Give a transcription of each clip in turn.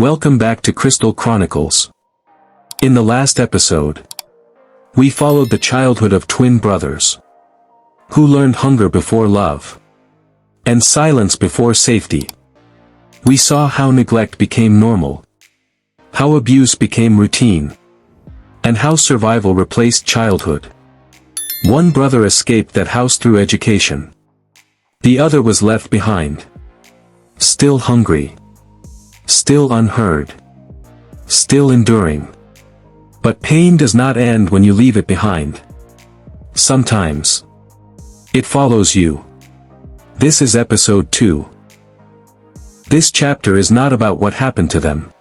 Welcome back to Crystal Chronicles. In the last episode, we followed the childhood of twin brothers, who learned hunger before love, and silence before safety. We saw how neglect became normal, how abuse became routine, and how survival replaced childhood. One brother escaped that house through education. The other was left behind, still hungry, still unheard, still enduring. But pain does not end when you leave it behind. Sometimes it follows you. This is episode 2. This chapter is not about what happened to them.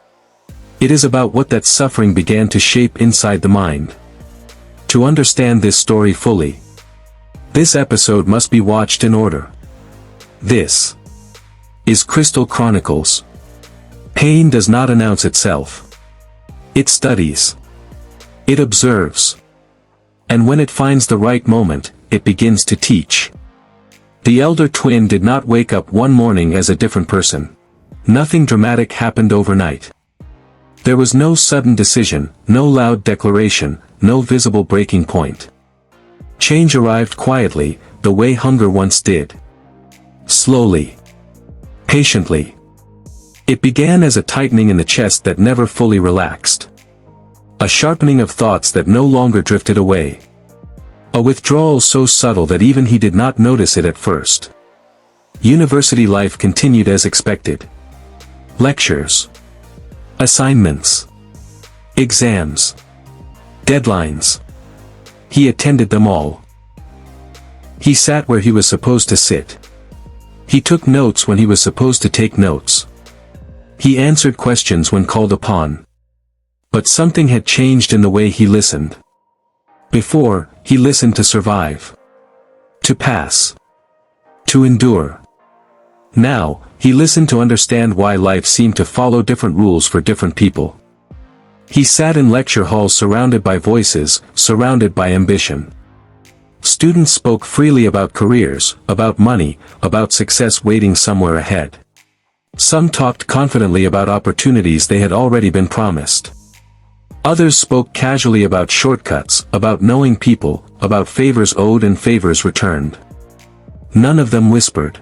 It is about what that suffering began to shape inside the mind. To understand this story fully, this episode must be watched in order. This is Crystal Chronicles. Pain does not announce itself. It studies. It observes. And when it finds the right moment, it begins to teach. The elder twin did not wake up one morning as a different person. Nothing dramatic happened overnight. There was no sudden decision, no loud declaration, no visible breaking point. Change arrived quietly, the way hunger once did. Slowly. Patiently. It began as a tightening in the chest that never fully relaxed. A sharpening of thoughts that no longer drifted away. A withdrawal so subtle that even he did not notice it at first. University life continued as expected. Lectures. Assignments. Exams. Deadlines. He attended them all. He sat where he was supposed to sit. He took notes when he was supposed to take notes. He answered questions when called upon. But something had changed in the way he listened. Before, he listened to survive. To pass. To endure. Now, he listened to understand why life seemed to follow different rules for different people. He sat in lecture halls surrounded by voices, surrounded by ambition. Students spoke freely about careers, about money, about success waiting somewhere ahead. Some talked confidently about opportunities they had already been promised. Others spoke casually about shortcuts, about knowing people, about favors owed and favors returned. None of them whispered.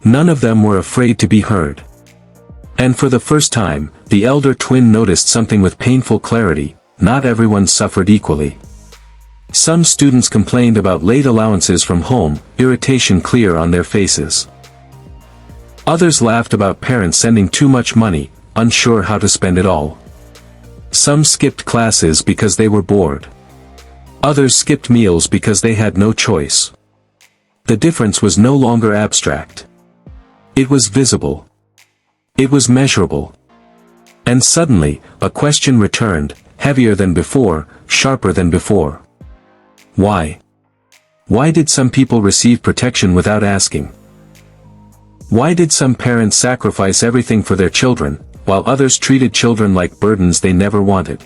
None of them were afraid to be heard. And for the first time, the elder twin noticed something with painful clarity: not everyone suffered equally. Some students complained about late allowances from home, irritation clear on their faces. Others laughed about parents sending too much money, unsure how to spend it all. Some skipped classes because they were bored. Others skipped meals because they had no choice. The difference was no longer abstract. It was visible. It was measurable. And suddenly, a question returned, heavier than before, sharper than before. Why? Why did some people receive protection without asking? Why did some parents sacrifice everything for their children, while others treated children like burdens they never wanted?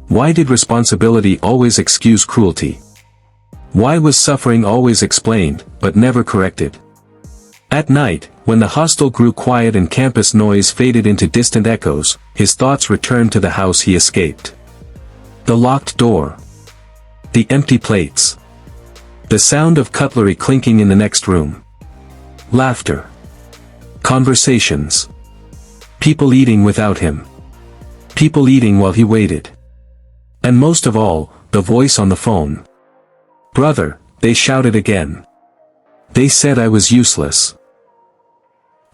Why did responsibility always excuse cruelty? Why was suffering always explained, but never corrected? At night, when the hostel grew quiet and campus noise faded into distant echoes, his thoughts returned to the house he escaped. The locked door. The empty plates. The sound of cutlery clinking in the next room. Laughter. Conversations. People eating without him. People eating while he waited. And most of all, the voice on the phone. "Brother," they shouted again. "They said I was useless.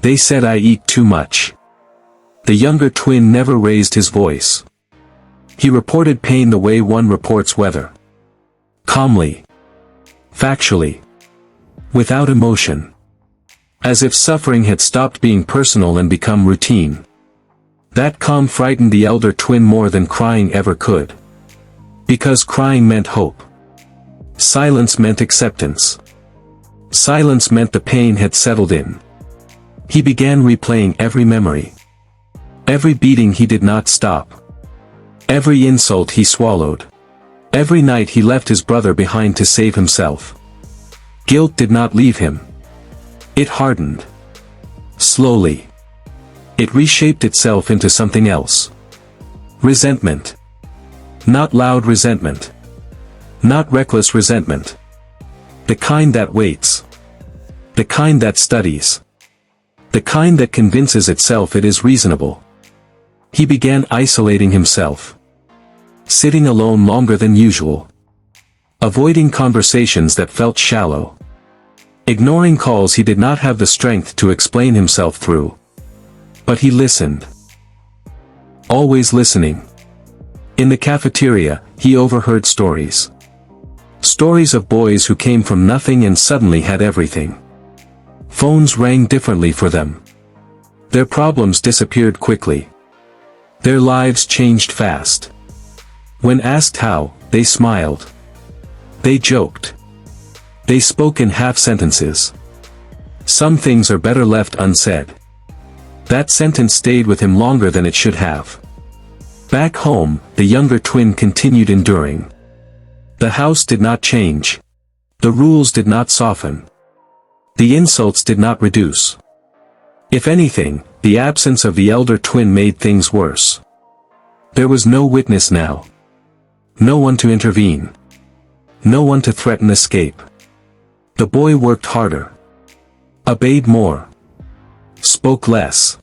They said I eat too much." The younger twin never raised his voice. He reported pain the way one reports weather. Calmly. Factually. Without emotion. As if suffering had stopped being personal and become routine. That calm frightened the elder twin more than crying ever could. Because crying meant hope. Silence meant acceptance. Silence meant the pain had settled in. He began replaying every memory. Every beating he did not stop. Every insult he swallowed. Every night he left his brother behind to save himself. Guilt did not leave him. It hardened. Slowly. It reshaped itself into something else. Resentment. Not loud resentment. Not reckless resentment. The kind that waits. The kind that studies. The kind that convinces itself it is reasonable. He began isolating himself. Sitting alone longer than usual. Avoiding conversations that felt shallow. Ignoring calls he did not have the strength to explain himself through. But he listened. Always listening. In the cafeteria, he overheard stories. Stories of boys who came from nothing and suddenly had everything. Phones rang differently for them. Their problems disappeared quickly. Their lives changed fast. When asked how, they smiled. They joked. They spoke in half sentences. Some things are better left unsaid. That sentence stayed with him longer than it should have. Back home, the younger twin continued enduring. The house did not change. The rules did not soften. The insults did not reduce. If anything, the absence of the elder twin made things worse. There was no witness now. No one to intervene. No one to threaten escape. The boy worked harder. Obeyed more. Spoke less.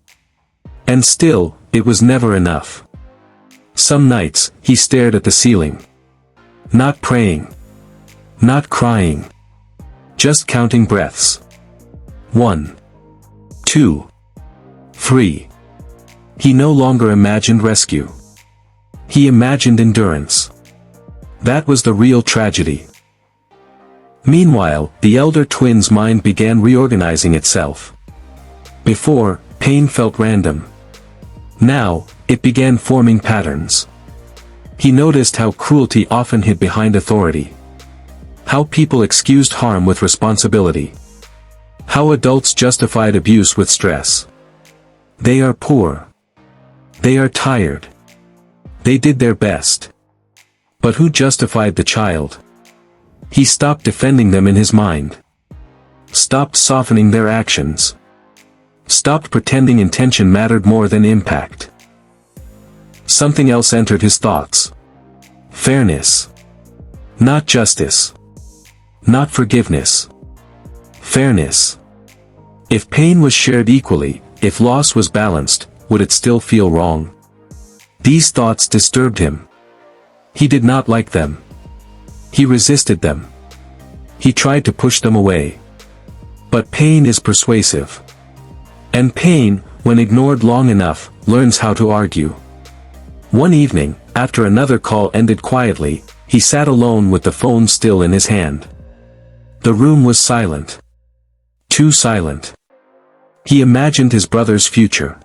And still, it was never enough. Some nights, he stared at the ceiling. Not praying. Not crying. Just counting breaths. 1, 2, 3. He no longer imagined rescue. He imagined endurance. That was the real tragedy. Meanwhile, the elder twin's mind began reorganizing itself. Before, pain felt random. Now, it began forming patterns. He noticed how cruelty often hid behind authority. How people excused harm with responsibility. How adults justified abuse with stress. They are poor. They are tired. They did their best. But who justified the child? He stopped defending them in his mind. Stopped softening their actions. Stopped pretending intention mattered more than impact. Something else entered his thoughts. Fairness. Not justice. Not forgiveness. Fairness. If pain was shared equally, if loss was balanced, would it still feel wrong? These thoughts disturbed him. He did not like them. He resisted them. He tried to push them away. But pain is persuasive. And pain, when ignored long enough, learns how to argue. One evening, after another call ended quietly, he sat alone with the phone still in his hand. The room was silent. Too silent. He imagined his brother's future.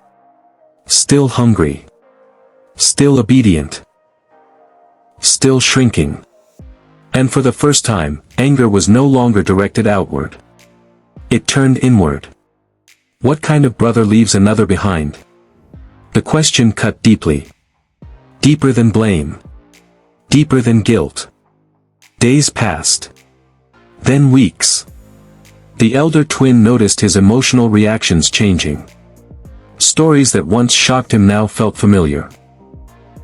Still hungry. Still obedient. Still shrinking. And for the first time, anger was no longer directed outward. It turned inward. What kind of brother leaves another behind? The question cut deeply. Deeper than blame. Deeper than guilt. Days passed. Then weeks. The elder twin noticed his emotional reactions changing. Stories that once shocked him now felt familiar.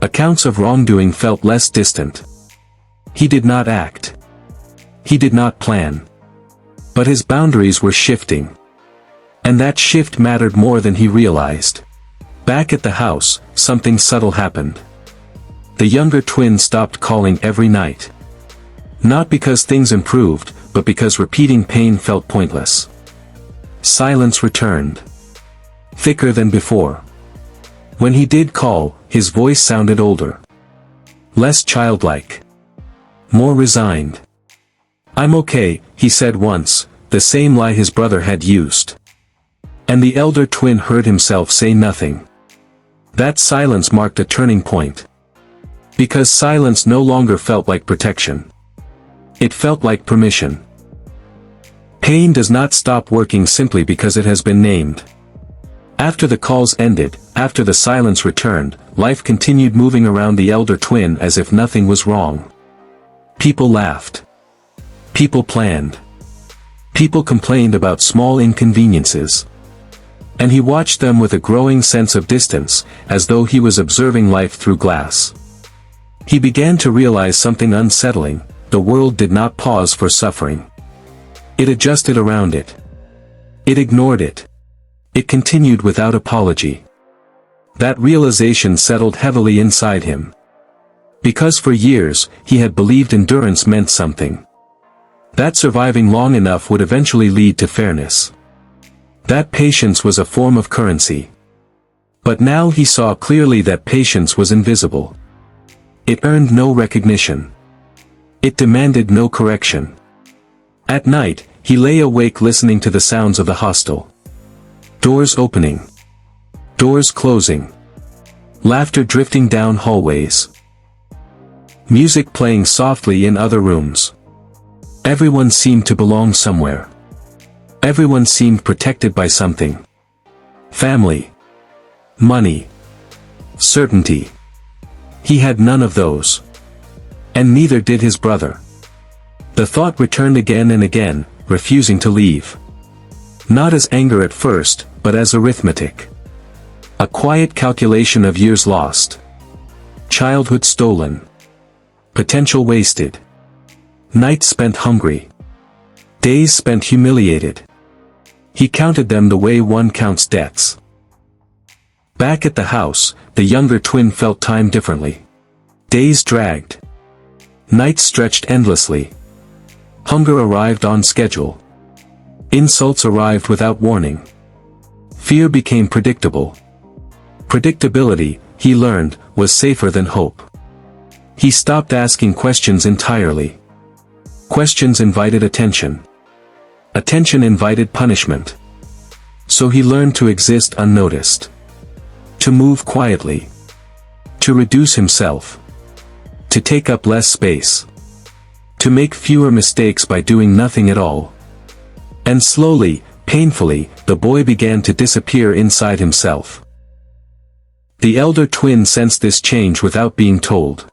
Accounts of wrongdoing felt less distant. He did not act. He did not plan. But his boundaries were shifting. And that shift mattered more than he realized. Back at the house, something subtle happened. The younger twin stopped calling every night. Not because things improved, but because repeating pain felt pointless. Silence returned. Thicker than before. When he did call, his voice sounded older. Less childlike. More resigned. "I'm okay," he said once, the same lie his brother had used. And the elder twin heard himself say nothing. That silence marked a turning point. Because silence no longer felt like protection. It felt like permission. Pain does not stop working simply because it has been named. After the calls ended, after the silence returned, life continued moving around the elder twin as if nothing was wrong. People laughed. People planned. People complained about small inconveniences. And he watched them with a growing sense of distance, as though he was observing life through glass. He began to realize something unsettling: the world did not pause for suffering. It adjusted around it. It ignored it. It continued without apology. That realization settled heavily inside him. Because for years, he had believed endurance meant something. That surviving long enough would eventually lead to fairness. That patience was a form of currency. But now he saw clearly that patience was invisible. It earned no recognition. It demanded no correction. At night, he lay awake listening to the sounds of the hostel. Doors opening. Doors closing. Laughter drifting down hallways. Music playing softly in other rooms. Everyone seemed to belong somewhere. Everyone seemed protected by something. Family. Money. Certainty. He had none of those. And neither did his brother. The thought returned again and again, refusing to leave. Not as anger at first, but as arithmetic. A quiet calculation of years lost. Childhood stolen. Potential wasted. Nights spent hungry. Days spent humiliated. He counted them the way one counts debts. Back at the house, the younger twin felt time differently. Days dragged. Nights stretched endlessly. Hunger arrived on schedule. Insults arrived without warning. Fear became predictable. Predictability, he learned, was safer than hope. He stopped asking questions entirely. Questions invited attention. Attention invited punishment. So he learned to exist unnoticed. To move quietly. To reduce himself. To take up less space. To make fewer mistakes by doing nothing at all. And slowly, painfully, the boy began to disappear inside himself. The elder twin sensed this change without being told.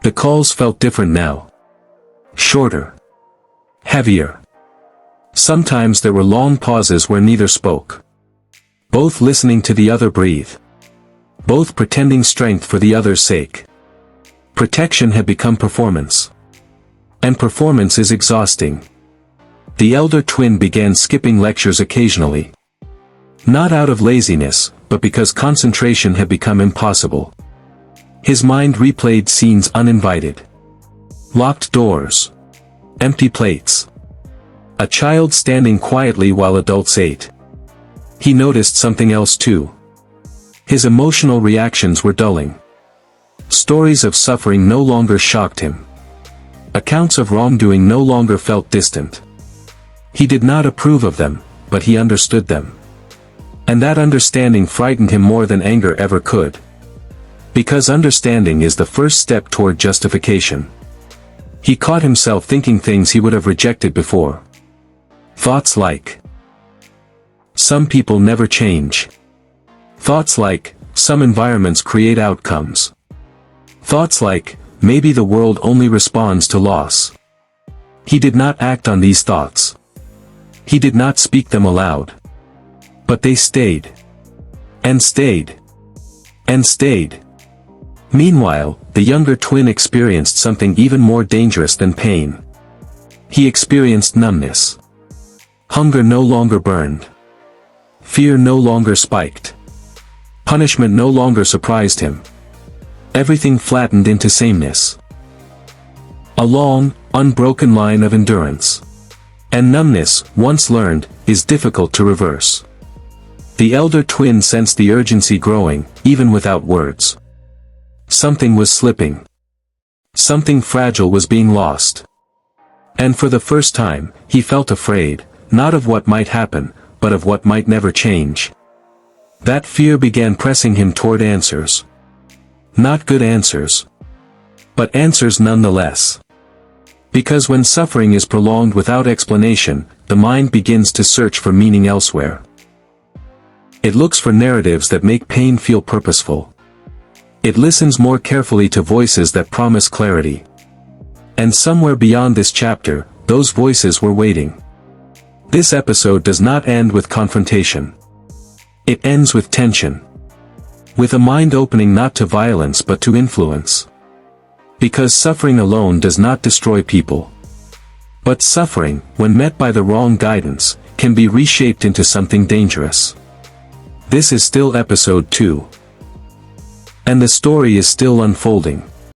The calls felt different now. Shorter. Heavier. Sometimes there were long pauses where neither spoke. Both listening to the other breathe. Both pretending strength for the other's sake. Protection had become performance. And performance is exhausting. The elder twin began skipping lectures occasionally. Not out of laziness, but because concentration had become impossible. His mind replayed scenes uninvited. Locked doors. Empty plates. A child standing quietly while adults ate. He noticed something else too. His emotional reactions were dulling. Stories of suffering no longer shocked him. Accounts of wrongdoing no longer felt distant. He did not approve of them, but he understood them. And that understanding frightened him more than anger ever could. Because understanding is the first step toward justification. He caught himself thinking things he would have rejected before. Thoughts like, some people never change. Thoughts like, some environments create outcomes. Thoughts like, maybe the world only responds to loss. He did not act on these thoughts. He did not speak them aloud. But they stayed. And stayed. And stayed. Meanwhile, the younger twin experienced something even more dangerous than pain. He experienced numbness. Hunger no longer burned. Fear no longer spiked. Punishment no longer surprised him. Everything flattened into sameness. A long, unbroken line of endurance. And numbness, once learned, is difficult to reverse. The elder twin sensed the urgency growing, even without words. Something was slipping. Something fragile was being lost. And for the first time, he felt afraid, not of what might happen, but of what might never change. That fear began pressing him toward answers. Not good answers. But answers nonetheless. Because when suffering is prolonged without explanation, the mind begins to search for meaning elsewhere. It looks for narratives that make pain feel purposeful. It listens more carefully to voices that promise clarity. And somewhere beyond this chapter, those voices were waiting. This episode does not end with confrontation. It ends with tension. With a mind opening not to violence but to influence. Because suffering alone does not destroy people. But suffering, when met by the wrong guidance, can be reshaped into something dangerous. This is still episode 2. And the story is still unfolding.